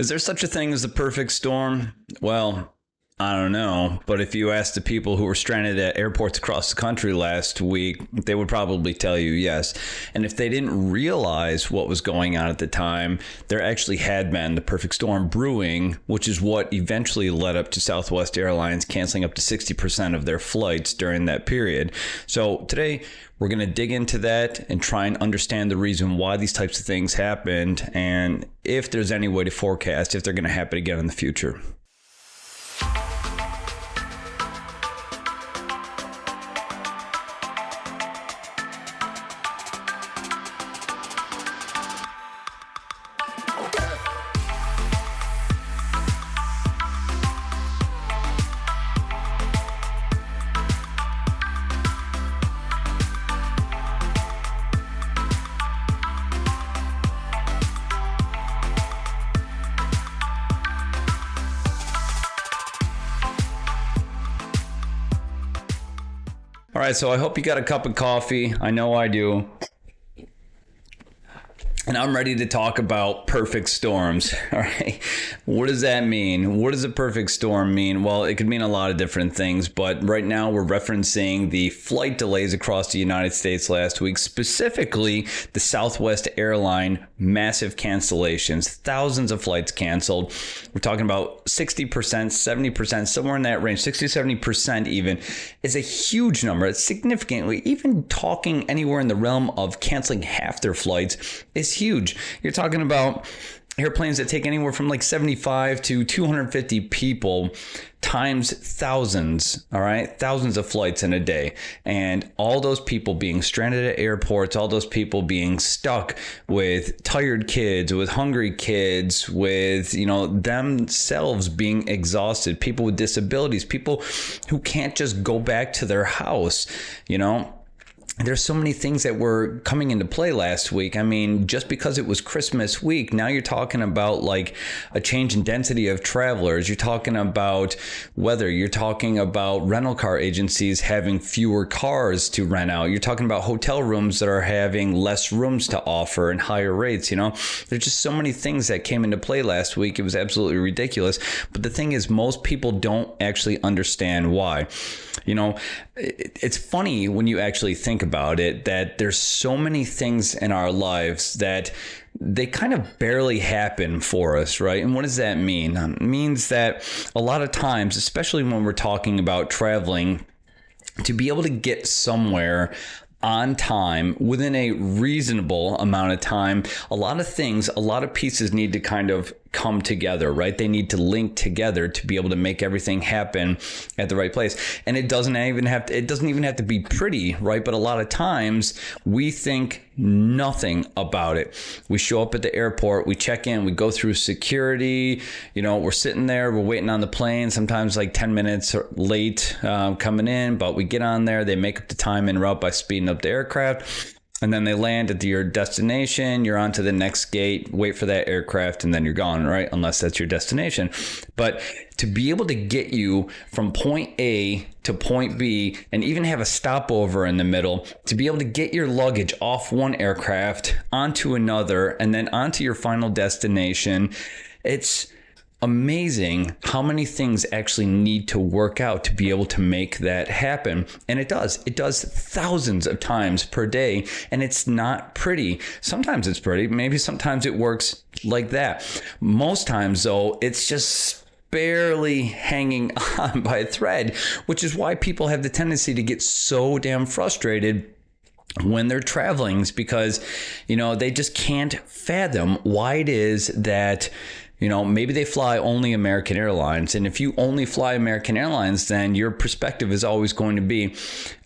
Is there such a thing as the perfect storm? Well, I don't know, but if you ask the people who were stranded at airports across the country last week, they would probably tell you yes. And if they didn't realize what was going on at the time, there actually had been the perfect storm brewing, which is what eventually led up to Southwest Airlines canceling up to 60% of their flights during that period. So today, we're going to dig into that and try and understand the reason why these types of things happened and if there's any way to forecast if they're going to happen again in the future. All right, so I hope you got a cup of coffee. I know I do. And I'm ready to talk about perfect storms. All right. What does that mean? What does a perfect storm mean? Well, it could mean a lot of different things, but right now we're referencing the flight delays across the United States last week, specifically the Southwest airline massive cancellations, thousands of flights canceled. We're talking about 60%, 70%, somewhere in that range, 60, 70% even is a huge number. It's significantly, even talking anywhere in the realm of canceling half their flights is huge. You're talking about airplanes that take anywhere from like 75 to 250 people times thousands, all right? Thousands of flights in a day. And all those people being stranded at airports, all those people being stuck with tired kids, with hungry kids, with, themselves being exhausted, people with disabilities, people who can't just go back to their house, There's so many things that were coming into play last week. I mean, just because it was Christmas week, now you're talking about like a change in density of travelers. You're talking about weather. You're talking about rental car agencies having fewer cars to rent out. You're talking about hotel rooms that are having less rooms to offer and higher rates. There's just so many things that came into play last week. It was absolutely ridiculous. But the thing is, most people don't actually understand why. It's funny when you actually think about it that there's so many things in our lives that they kind of barely happen for us, right? And what does that mean? It means that a lot of times, especially when we're talking about traveling, to be able to get somewhere on time, within a reasonable amount of time, a lot of pieces need to kind of come together, right? They need to link together to be able to make everything happen at the right place. And it doesn't even have to be pretty, right? But a lot of times we think nothing about it. We show up at the airport, we check in, we go through security, we're sitting there, we're waiting on the plane, sometimes like 10 minutes late coming in, but we get on there, they make up the time en route by speeding up the aircraft. And then they land at your destination, you're on to the next gate, wait for that aircraft, and then you're gone, right? Unless that's your destination. But to be able to get you from point A to point B and even have a stopover in the middle, to be able to get your luggage off one aircraft onto another and then onto your final destination, it's amazing how many things actually need to work out to be able to make that happen. And it does thousands of times per day, and it's not pretty. Sometimes it's pretty, maybe sometimes it works like that. Most times though, it's just barely hanging on by a thread, which is why people have the tendency to get so damn frustrated when they're traveling, is because, they just can't fathom why it is that maybe they fly only American Airlines. And if you only fly American Airlines, then your perspective is always going to be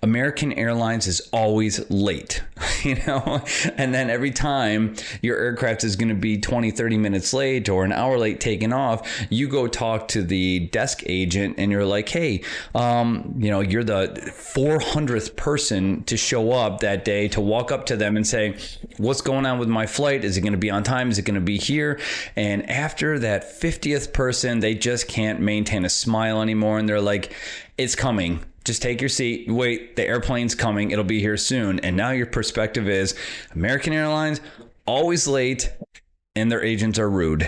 American Airlines is always late, and then every time your aircraft is going to be 20, 30 minutes late or an hour late taking off, you go talk to the desk agent and you're like, hey, you're the 400th person to show up that day, to walk up to them and say, what's going on with my flight? Is it going to be on time? Is it going to be here? And after that 50th person, they just can't maintain a smile anymore. And they're like, it's coming. Just take your seat. Wait, the airplane's coming. It'll be here soon. And now your perspective is American Airlines, always late. and their agents are rude.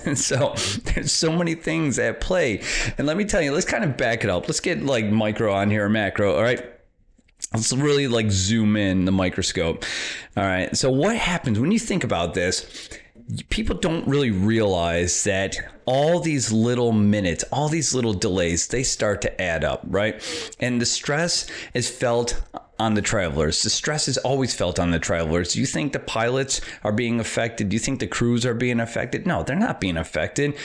And so there's so many things at play. And let me tell you, let's kind of back it up. Let's get like micro on here, or macro. All right. Let's really like zoom in the microscope. All right. So what happens when you think about this? People don't really realize that all these little minutes, all these little delays, they start to add up, right? And the stress is felt on the travelers. The stress is always felt on the travelers. Do you think the pilots are being affected? Do you think the crews are being affected? No, they're not being affected.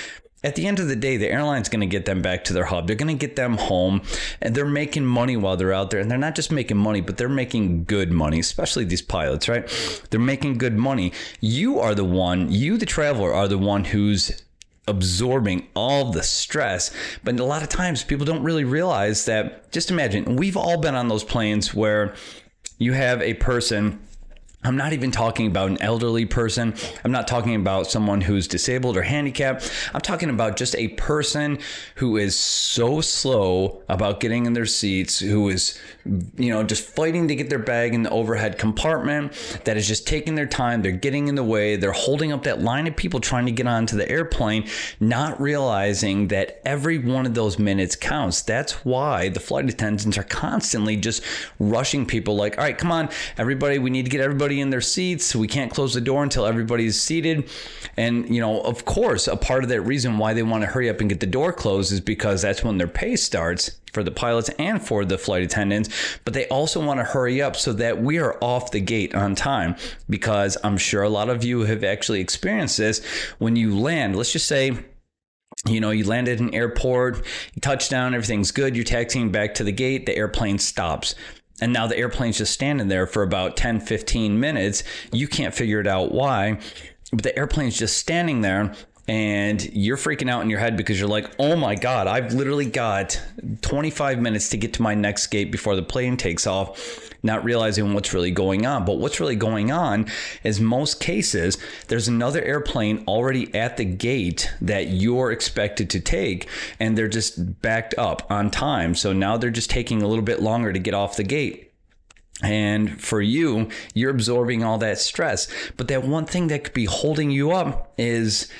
At the end of the day, the airline's going to get them back to their hub. They're going to get them home, and they're making money while they're out there. And they're not just making money, but they're making good money, especially these pilots, right? They're making good money. You are the one, you, the traveler, are the one who's absorbing all the stress. But a lot of times people don't really realize that. Just imagine, we've all been on those planes where you have a person. I'm not even talking about an elderly person. I'm not talking about someone who's disabled or handicapped. I'm talking about just a person who is so slow about getting in their seats, who is, just fighting to get their bag in the overhead compartment, that is just taking their time. They're getting in the way. They're holding up that line of people trying to get onto the airplane, not realizing that every one of those minutes counts. That's why the flight attendants are constantly just rushing people like, all right, come on, everybody, we need to get everybody in their seats. We can't close the door until everybody's seated. And, of course, a part of that reason why they want to hurry up and get the door closed is because that's when their pay starts for the pilots and for the flight attendants. But they also want to hurry up so that we are off the gate on time, because I'm sure a lot of you have actually experienced this. When you land, let's just say, you land at an airport, you touch down, everything's good, you're taxiing back to the gate, the airplane stops. And now the airplane's just standing there for about 10, 15 minutes. You can't figure it out why, but the airplane's just standing there, and you're freaking out in your head because you're like, oh my God, I've literally got 25 minutes to get to my next gate before the plane takes off, not realizing what's really going on. But what's really going on is, most cases, there's another airplane already at the gate that you're expected to take, and they're just backed up on time. So now they're just taking a little bit longer to get off the gate. And for you, you're absorbing all that stress. But that one thing that could be holding you up is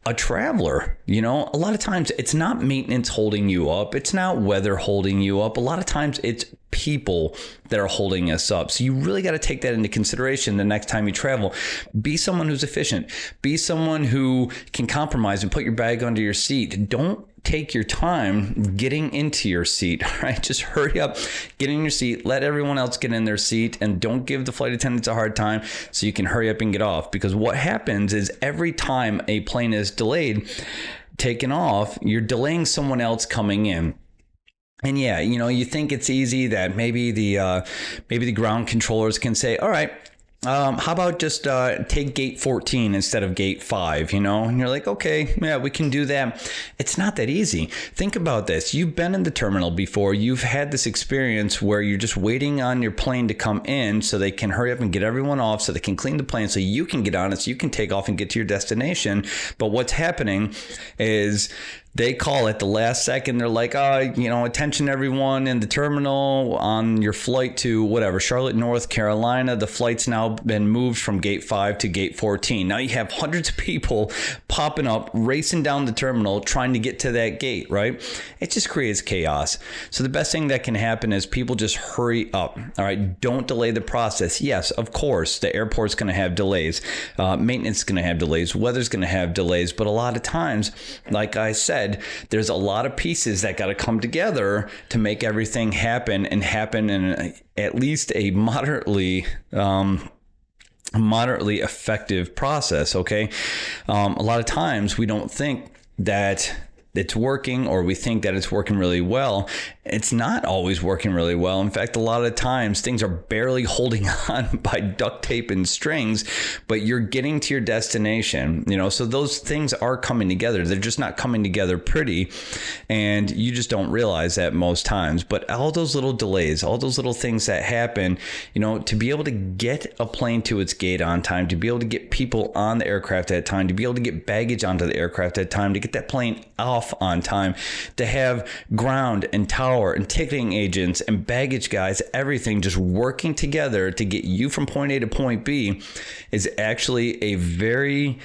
a traveler. A lot of times it's not maintenance holding you up. It's not weather holding you up. A lot of times it's people that are holding us up. So you really got to take that into consideration the next time you travel. Be someone who's efficient. Be someone who can compromise and put your bag under your seat. Don't take your time getting into your seat, right? Just hurry up, get in your seat, let everyone else get in their seat, and don't give the flight attendants a hard time so you can hurry up and get off. Because what happens is, every time a plane is delayed, taken off, you're delaying someone else coming in. And yeah, you think it's easy that maybe the ground controllers can say, all right, how about just take gate 14 instead of gate 5, And you're like, okay, yeah, we can do that. It's not that easy. Think about this. You've been in the terminal before. You've had this experience where you're just waiting on your plane to come in so they can hurry up and get everyone off, so they can clean the plane, so you can get on it, so you can take off and get to your destination. But what's happening is, they call at the last second. They're like, attention everyone in the terminal on your flight to whatever, Charlotte, North Carolina. The flight's now been moved from gate 5 to gate 14. Now you have hundreds of people popping up, racing down the terminal, trying to get to that gate, right? It just creates chaos. So the best thing that can happen is people just hurry up. All right. Don't delay the process. Yes, of course, the airport's going to have delays. Maintenance is going to have delays. Weather's going to have delays. But a lot of times, like I said, there's a lot of pieces that got to come together to make everything happen, and happen in at least a moderately effective process. Okay. A lot of times we don't think that it's working, or we think that it's working really well. It's not always working really well. In fact, a lot of times things are barely holding on by duct tape and strings, but you're getting to your destination, so those things are coming together. They're just not coming together pretty, and you just don't realize that most times. But all those little delays, all those little things that happen, to be able to get a plane to its gate on time, to be able to get people on the aircraft at time, to be able to get baggage onto the aircraft at time, to get that plane off on time, to have ground and tower and ticketing agents and baggage guys, everything just working together to get you from point A to point B, is actually a very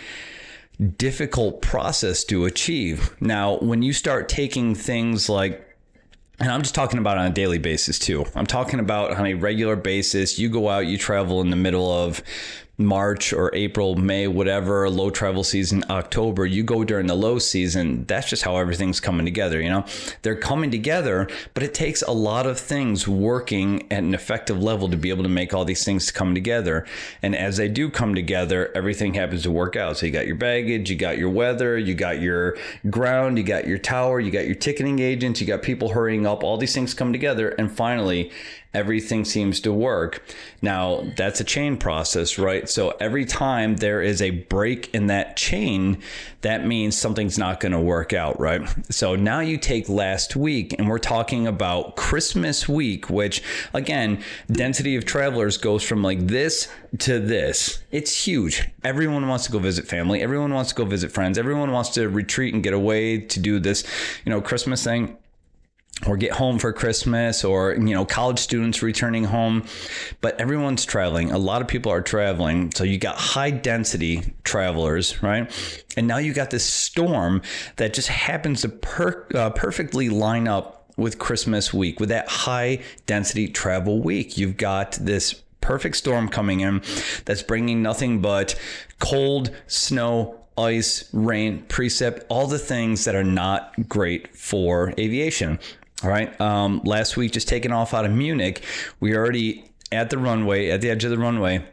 difficult process to achieve. Now, when you start taking things like, and I'm just talking about on a daily basis too. I'm talking about on a regular basis. You go out, you travel in the middle of March or April, May, whatever, low travel season, October, you go during the low season. That's just how everything's coming together. You know, they're coming together, but it takes a lot of things working at an effective level to be able to make all these things come together. And as they do come together, everything happens to work out. So you got your baggage, you got your weather, you got your ground, you got your tower, you got your ticketing agents, you got people hurrying up, all these things come together. And finally, everything seems to work. Now, that's a chain process, right? So every time there is a break in that chain, that means something's not going to work out, right? So now you take last week, and we're talking about Christmas week, which, again, density of travelers goes from like this to this. It's huge. Everyone wants to go visit family. Everyone wants to go visit friends. Everyone wants to retreat and get away to do this, Christmas thing, or get home for Christmas, or, college students returning home. But everyone's traveling. A lot of people are traveling. So you got high density travelers, right? And now you got this storm that just happens to perfectly line up with Christmas week, with that high density travel week. You've got this perfect storm coming in that's bringing nothing but cold, snow, ice, rain, precip, all the things that are not great for aviation. All right. Last week, just taking off out of Munich, we were already at the runway, at the edge of the runway,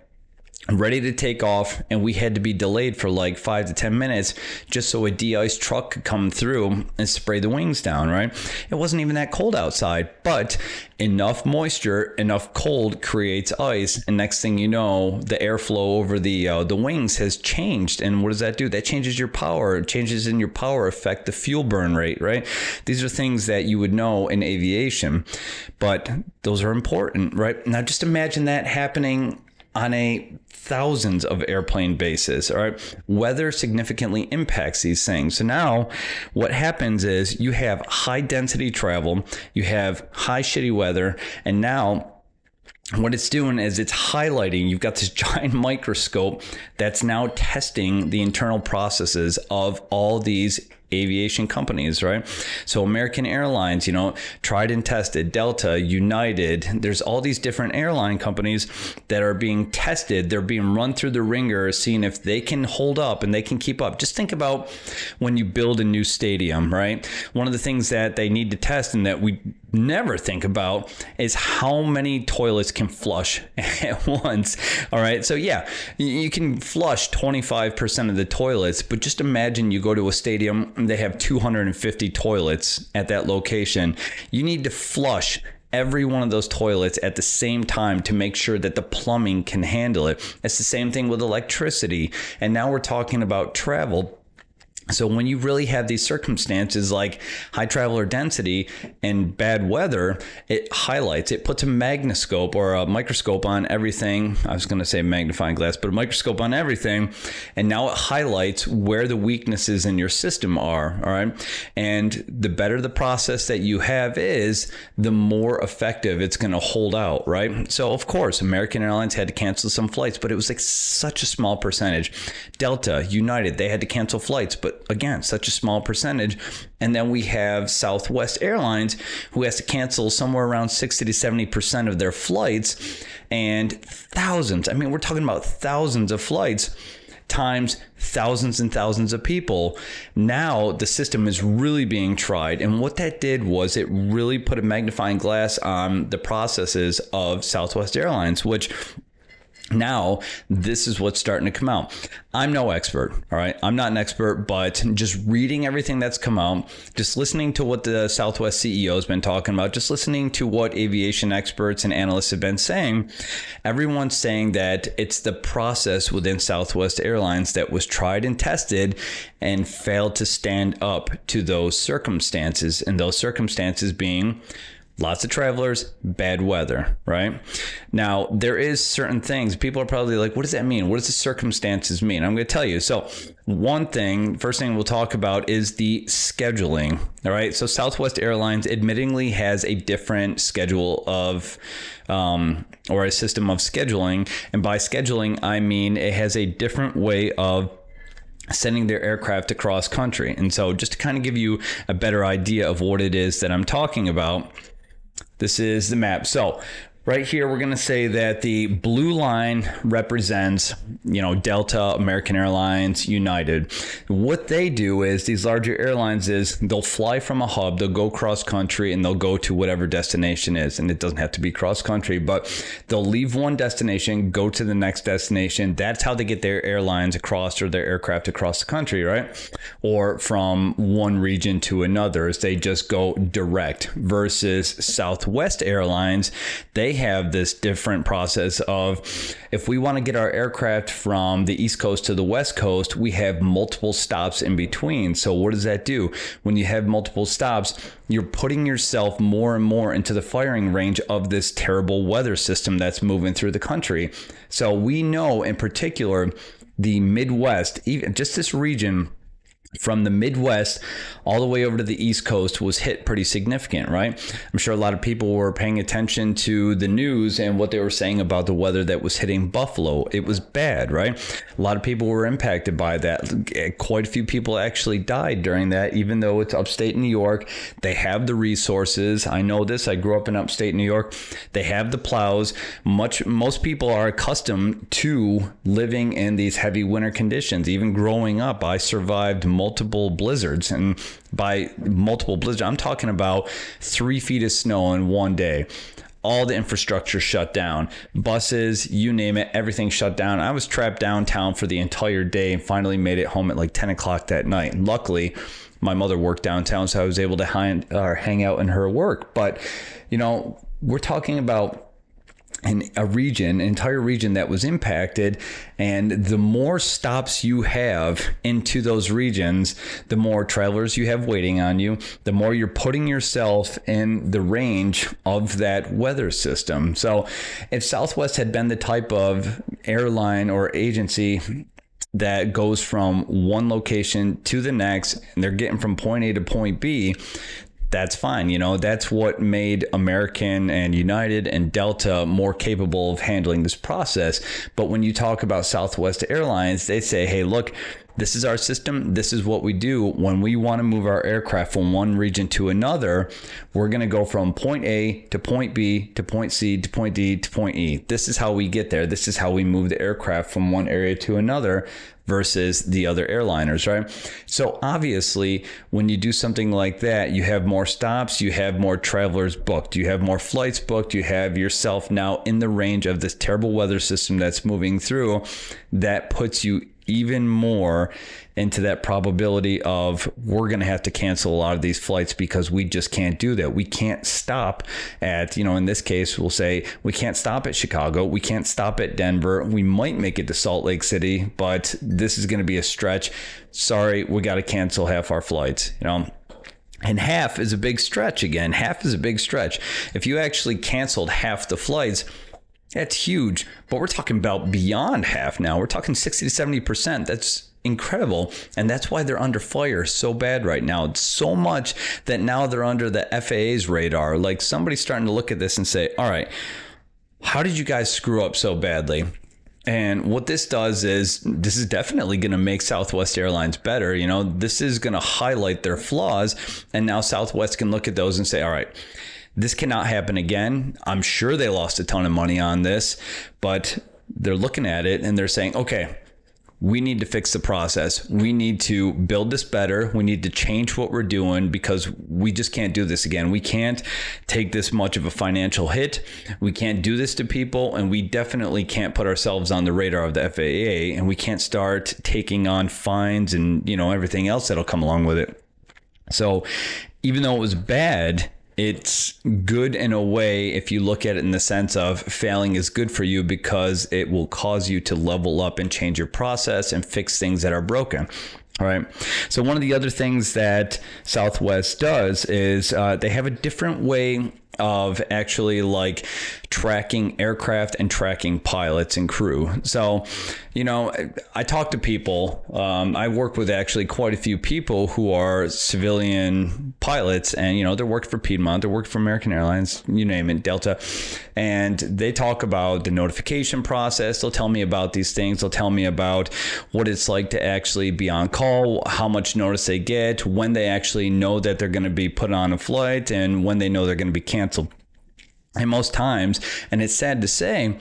ready to take off, and we had to be delayed for like 5 to 10 minutes just so a de-ice truck could come through and spray the wings down, right? It wasn't even that cold outside, but enough moisture, enough cold creates ice, and next thing you know, the airflow over the wings has changed. And what does that do? That changes your power. It changes in your power affect the fuel burn rate, right? These are things that you would know in aviation, but those are important, right? Now just imagine that happening on a thousands of airplane bases. All right. Weather significantly impacts these things. So now what happens is you have high density travel, you have high shitty weather, and now what it's doing is it's highlighting, you've got this giant microscope that's now testing the internal processes of all these aviation companies, right? So American Airlines, tried and tested, Delta, United, there's all these different airline companies that are being tested. They're being run through the ringer, seeing if they can hold up and they can keep up. Just think about when you build a new stadium, right? One of the things that they need to test and that we never think about is how many toilets can flush at once. All right. So yeah, you can flush 25% of the toilets, but just imagine you go to a stadium and they have 250 toilets at that location. You need to flush every one of those toilets at the same time to make sure that the plumbing can handle it. It's the same thing with electricity. And now we're talking about travel. So when you really have these circumstances like high traveler density and bad weather, it highlights, it puts a magnoscope or a microscope on everything. I was going to say magnifying glass, but a microscope on everything. And now it highlights where the weaknesses in your system are. All right. And the better the process that you have is, the more effective it's going to hold out. Right. So of course, American Airlines had to cancel some flights, but it was like such a small percentage. Delta, United, they had to cancel flights, but again, such a small percentage. And then we have Southwest Airlines, who has to cancel somewhere around 60 to 70% of their flights, and thousands. I mean, we're talking about thousands of flights times thousands and thousands of people. Now the system is really being tried. And what that did was it really put a magnifying glass on the processes of Southwest Airlines, which now, this is what's starting to come out. I'm no expert, all right? I'm not an expert, but just reading everything that's come out, just listening to what the Southwest CEO has been talking about, just listening to what aviation experts and analysts have been saying, everyone's saying that it's the process within Southwest Airlines that was tried and tested and failed to stand up to those circumstances, and those circumstances being lots of travelers, bad weather, right? Now, there is certain things. People are probably like, what does that mean? What does the circumstances mean? I'm going to tell you. So first thing we'll talk about is the scheduling, all right? So Southwest Airlines admittingly has a different schedule of, or a system of scheduling. And by scheduling, I mean it has a different way of sending their aircraft across country. And so just to kind of give you a better idea of what it is that I'm talking about, this is the map. So right here, we're going to say that the blue line represents, Delta, American Airlines, United. What they do is these larger airlines is they'll fly from a hub, they'll go cross country, and they'll go to whatever destination is. And it doesn't have to be cross country, but they'll leave one destination, go to the next destination. That's how they get their airlines across, or their aircraft across the country, right? Or from one region to another, is they just go direct. Versus Southwest Airlines, they have this different process of, if we want to get our aircraft from the East Coast to the West Coast, we have multiple stops in between. So what does that do? When you have multiple stops, you're putting yourself more and more into the firing range of this terrible weather system that's moving through the country. So we know in particular the Midwest, even just this region from the Midwest all the way over to the East Coast was hit pretty significant, right? I'm sure a lot of people were paying attention to the news and what they were saying about the weather that was hitting Buffalo. It was bad, right? A lot of people were impacted by that. Quite a few people actually died during that, even though it's upstate New York. They have the resources. I know this. I grew up in upstate New York. They have the plows. Most people are accustomed to living in these heavy winter conditions. Even growing up, I survived multiple blizzards, and by multiple blizzards, I'm talking about 3 feet of snow in one day. All the infrastructure shut down, buses, you name it, everything shut down. I was trapped downtown for the entire day and finally made it home at like 10 o'clock that night. And luckily, my mother worked downtown, so I was able to hang out in her work. But, we're talking about an entire region that was impacted. And the more stops you have into those regions, the more travelers you have waiting on you, the more you're putting yourself in the range of that weather system. So if Southwest had been the type of airline or agency that goes from one location to the next, and they're getting from point A to point B, that's fine. That's what made American and United and Delta more capable of handling this process. But when you talk about Southwest Airlines, they say, hey, look, this is our system. This is what we do. When we want to move our aircraft from one region to another, we're going to go from point A to point B to point C to point D to point E. This is how we get there. This is how we move the aircraft from one area to another versus the other airliners, right? So obviously, when you do something like that, you have more stops, you have more travelers booked, you have more flights booked, you have yourself now in the range of this terrible weather system that's moving through. That puts you even more into that probability of, we're going to have to cancel a lot of these flights because we just can't do that. We can't stop at, in this case, we'll say we can't stop at Chicago. We can't stop at Denver. We might make it to Salt Lake City, but this is going to be a stretch. Sorry, we got to cancel half our flights, And half is a big stretch again. Half is a big stretch. If you actually canceled half the flights, that's huge. But we're talking about beyond half now. We're talking 60 to 70%. That's incredible. And that's why they're under fire so bad right now. It's so much that now they're under the FAA's radar. Like, somebody's starting to look at this and say, all right, how did you guys screw up so badly? And what this does is, this is definitely going to make Southwest Airlines better. This is going to highlight their flaws. And now Southwest can look at those and say, all right, this cannot happen again. I'm sure they lost a ton of money on this, but they're looking at it and they're saying, okay, we need to fix the process. We need to build this better. We need to change what we're doing because we just can't do this again. We can't take this much of a financial hit. We can't do this to people, and we definitely can't put ourselves on the radar of the FAA, and we can't start taking on fines and, everything else that'll come along with it. So even though it was bad, it's good in a way if you look at it in the sense of failing is good for you because it will cause you to level up and change your process and fix things that are broken. All right. So one of the other things that Southwest does is they have a different way of actually tracking aircraft and tracking pilots and crew. So, I talk to people. I work with actually quite a few people who are civilian pilots, and they're working for Piedmont, they're working for American Airlines, you name it, Delta, and they talk about the notification process. They'll tell me about these things. They'll tell me about what it's like to actually be on call, how much notice they get, when they actually know that they're going to be put on a flight, and when they know they're going to be canceled. And most times, and it's sad to say,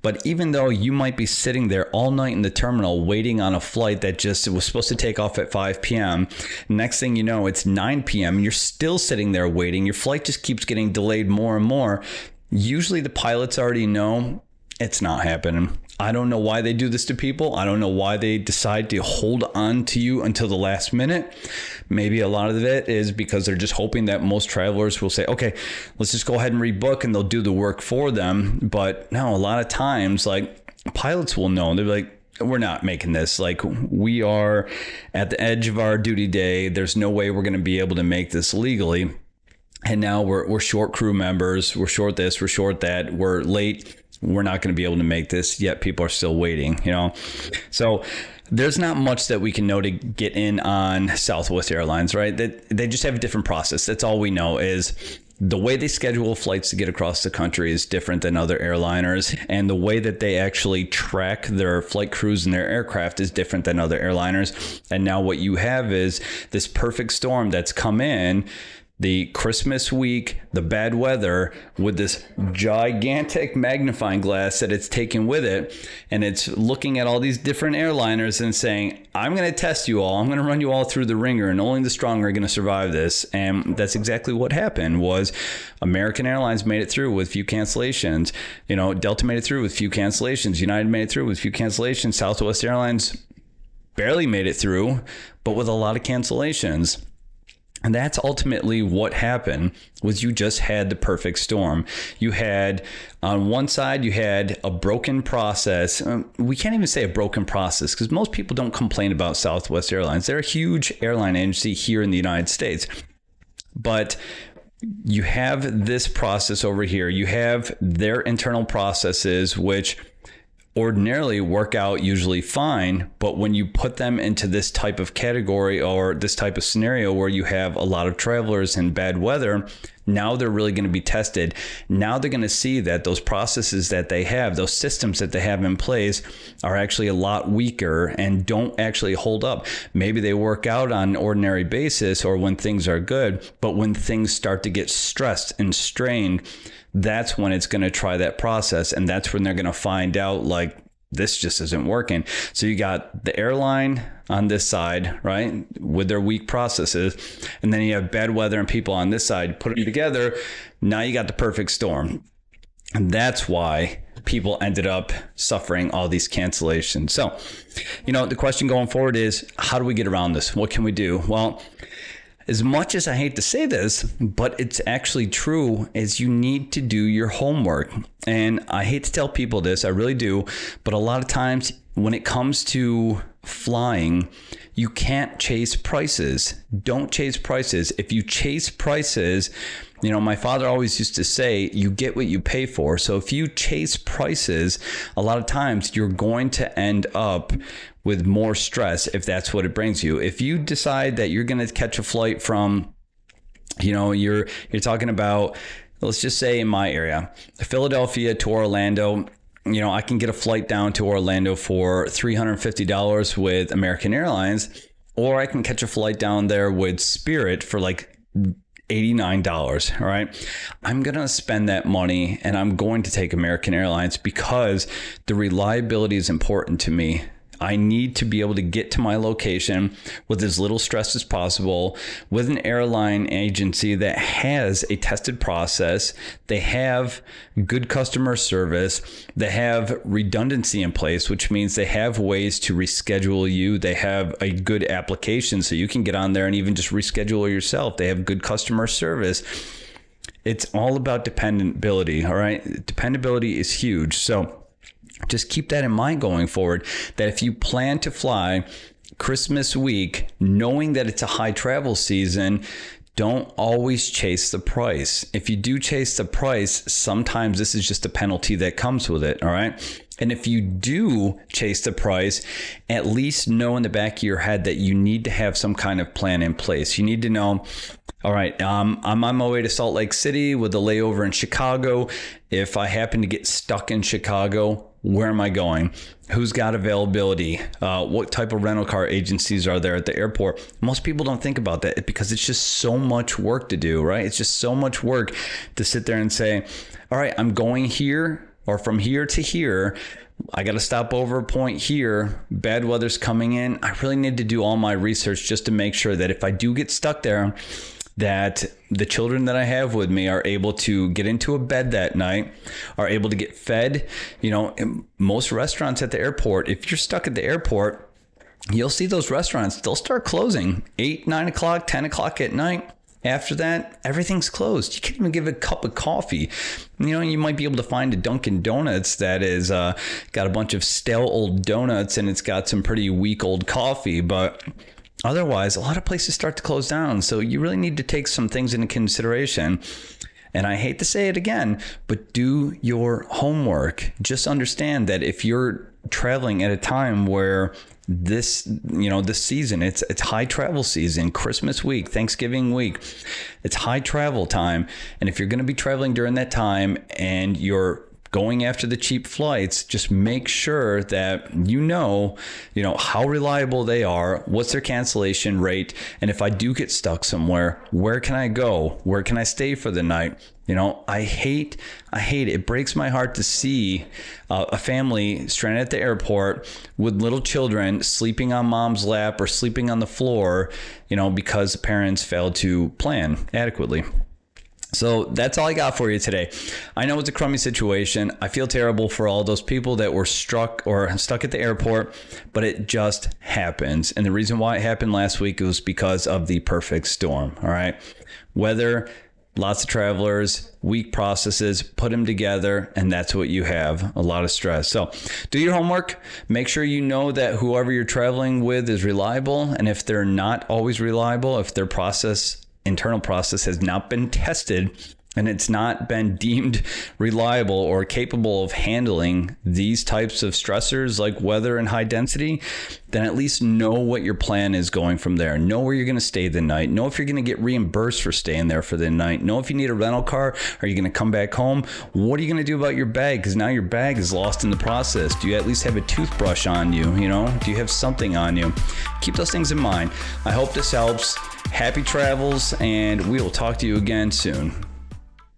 but even though you might be sitting there all night in the terminal waiting on a flight that just was supposed to take off at 5 p.m., next thing you know, it's 9 p.m. and you're still sitting there waiting. Your flight just keeps getting delayed more and more. Usually the pilots already know it's not happening. I don't know why they do this to people. I don't know why they decide to hold on to you until the last minute. Maybe a lot of it is because they're just hoping that most travelers will say, okay, let's just go ahead and rebook, and they'll do the work for them. But no, a lot of times, like, pilots will know. They're like, we're not making this. Like, we are at the edge of our duty day. There's no way we're going to be able to make this legally. And now we're short crew members. We're short this, we're short that, we're late. We're not going to be able to make this, yet people are still waiting, So there's not much that we can know to get in on Southwest Airlines, right? They just have a different process. That's all we know is the way they schedule flights to get across the country is different than other airliners. And the way that they actually track their flight crews and their aircraft is different than other airliners. And now what you have is this perfect storm that's come in. The Christmas week, the bad weather, with this gigantic magnifying glass that it's taken with it. And it's looking at all these different airliners and saying, I'm going to test you all. I'm going to run you all through the ringer, and only the strong are going to survive this. And that's exactly what happened. Was American Airlines made it through with few cancellations. Delta made it through with few cancellations. United made it through with few cancellations. Southwest Airlines barely made it through, but with a lot of cancellations. And that's ultimately what happened. Was you just had the perfect storm. You had, on one side, you had a broken process. We can't even say a broken process, because most people don't complain about Southwest Airlines. They're a huge airline agency here in the United States. But you have this process over here. You have their internal processes, which ordinarily work out usually fine, but when you put them into this type of category or this type of scenario where you have a lot of travelers in bad weather, now they're really going to be tested. Now they're going to see that those processes that they have, those systems that they have in place, are actually a lot weaker and don't actually hold up. Maybe they work out on an ordinary basis or when things are good, but when things start to get stressed and strained, that's when it's going to try that process. And that's when they're going to find out, like, this just isn't working. So you got the airline on this side, right, with their weak processes. And then you have bad weather and people on this side. Put them together. Now you got the perfect storm. And that's why people ended up suffering all these cancellations. So, the question going forward is, how do we get around this? What can we do? Well, as much as I hate to say this, but it's actually true, is you need to do your homework. And I hate to tell people this, I really do, but a lot of times when it comes to flying, you can't chase prices. Don't chase prices. If you chase prices, my father always used to say, you get what you pay for. So if you chase prices, a lot of times you're going to end up with more stress if that's what it brings you. If you decide that you're going to catch a flight from, you're talking about, let's just say in my area, Philadelphia to Orlando, I can get a flight down to Orlando for $350 with American Airlines, or I can catch a flight down there with Spirit for like $89. All right. I'm going to spend that money and I'm going to take American Airlines because the reliability is important to me. I need to be able to get to my location with as little stress as possible with an airline agency that has a tested process. They have good customer service. They have redundancy in place, which means they have ways to reschedule you. They have a good application so you can get on there and even just reschedule yourself. They have good customer service. It's all about dependability. All right. Dependability is huge. So just keep that in mind going forward, that if you plan to fly Christmas week, knowing that it's a high travel season, don't always chase the price. If you do chase the price, sometimes this is just a penalty that comes with it, all right? And if you do chase the price, at least know in the back of your head that you need to have some kind of plan in place. You need to know, all right, I'm on my way to Salt Lake City with a layover in Chicago. If I happen to get stuck in Chicago, where am I going? Who's got availability? What type of rental car agencies are there at the airport? Most people don't think about that because it's just so much work to do, right? It's just so much work to sit there and say, all right, I'm going here or from here to here. I got to stop over a point here. Bad weather's coming in. I really need to do all my research just to make sure that if I do get stuck there, that the children that I have with me are able to get into a bed that night, are able to get fed. You know, most restaurants at the airport, if you're stuck at the airport, you'll see those restaurants, they'll start closing 8, 9 o'clock, 10 o'clock at night. After that, everything's closed. You can't even give a cup of coffee. You know, you might be able to find a Dunkin' Donuts that is got a bunch of stale old donuts and it's got some pretty weak old coffee, but otherwise, a lot of places start to close down. So you really need to take some things into consideration. And I hate to say it again, but do your homework. Just understand that if you're traveling at a time where this season, it's high travel season, Christmas week, Thanksgiving week, it's high travel time. And if you're going to be traveling during that time and you're going after the cheap flights, just make sure that you know how reliable they are, what's their cancellation rate, and if I do get stuck somewhere, where can I go? Where can I stay for the night? You know, I hate it. It breaks my heart to see a family stranded at the airport with little children sleeping on mom's lap or sleeping on the floor, because the parents failed to plan adequately. So that's all I got for you today. I know it's a crummy situation. I feel terrible for all those people that were stuck at the airport, but it just happens. And the reason why it happened last week was because of the perfect storm. All right. Weather, lots of travelers, weak processes, put them together, and that's what you have, a lot of stress. So do your homework. Make sure you know that whoever you're traveling with is reliable. And if they're not always reliable, if their internal process has not been tested and it's not been deemed reliable or capable of handling these types of stressors like weather and high density, then at least know what your plan is going from there. Know where you're going to stay the night. Know if you're going to get reimbursed for staying there for the night. Know if you need a rental car. Are you going to come back home? What are you going to do about your bag? Because now your bag is lost in the process. Do you at least have a toothbrush on you? Do you have something on you? Keep those things in mind. I hope this helps. Happy travels, and we will talk to you again soon.